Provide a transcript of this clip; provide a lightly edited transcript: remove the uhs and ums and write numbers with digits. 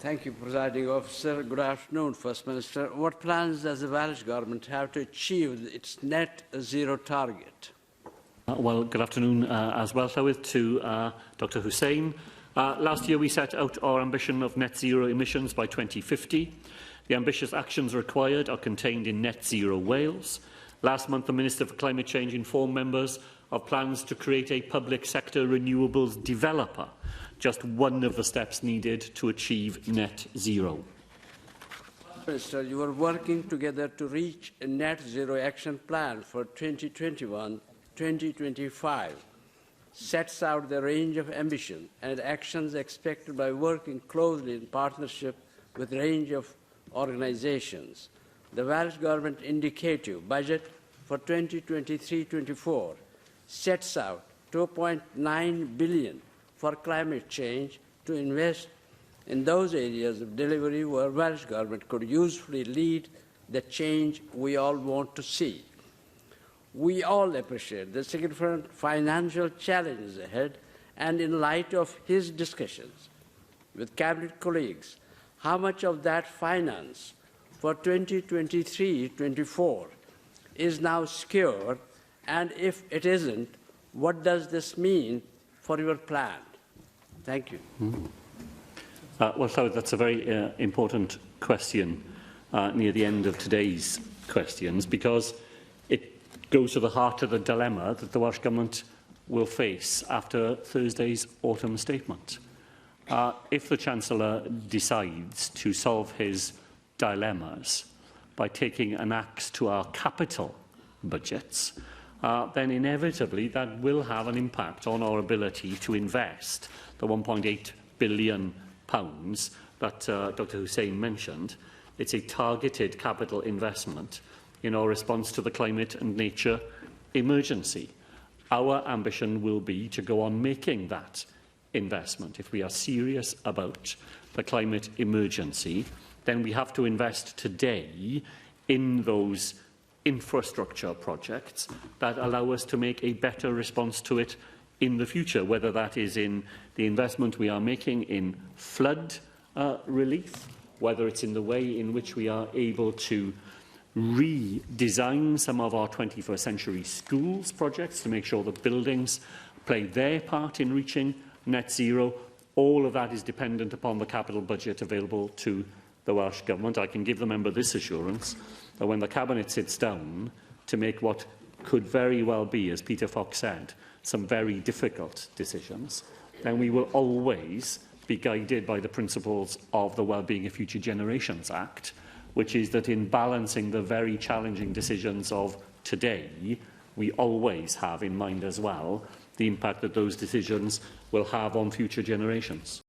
Thank you, Presiding Officer. Good afternoon, First Minister. What plans does the Welsh Government have to achieve its net zero target? Well, good afternoon as well, to Dr Hussain. Last year we set out our ambition of net zero emissions by 2050. The ambitious actions required are contained in Net Zero Wales. Last month, the Minister for Climate Change informed members of plans to create a public sector renewables developer, just one of the steps needed to achieve net zero. Minister, you are working together to reach a net zero action plan for 2021-2025. Sets out the range of ambition and actions expected by working closely in partnership with a range of organisations. The Welsh Government indicative budget for 2023-24 sets out £2.9 billion for climate change to invest in those areas of delivery where Welsh Government could usefully lead the change we all want to see. We all appreciate the significant financial challenges ahead, and in light of his discussions with Cabinet colleagues, how much of that finance for 2023-24 is now secured, and if it isn't, what does this mean for your plan? Thank you. Well, that's a very important question near the end of today's questions, because it goes to the heart of the dilemma that the Welsh Government will face after Thursday's autumn statement. If the Chancellor decides to solve his dilemmas by taking an axe to our capital budgets, then inevitably that will have an impact on our ability to invest the £1.8 billion that Dr Hussain mentioned. It's a targeted capital investment in our response to the climate and nature emergency. Our ambition will be to go on making that investment. If we are serious about the climate emergency, then we have to invest today in those infrastructure projects that allow us to make a better response to it in the future, whether that is in the investment we are making in flood relief, whether it's in the way in which we are able to redesign some of our 21st century schools projects to make sure that buildings play their part in reaching net zero. All of that is dependent upon the capital budget available to the Welsh Government. I can give the member this assurance that when the Cabinet sits down to make what could very well be, as Peter Fox said, some very difficult decisions, then we will always be guided by the principles of the Wellbeing of Future Generations Act, which is that in balancing the very challenging decisions of today, we always have in mind as well the impact that those decisions will have on future generations.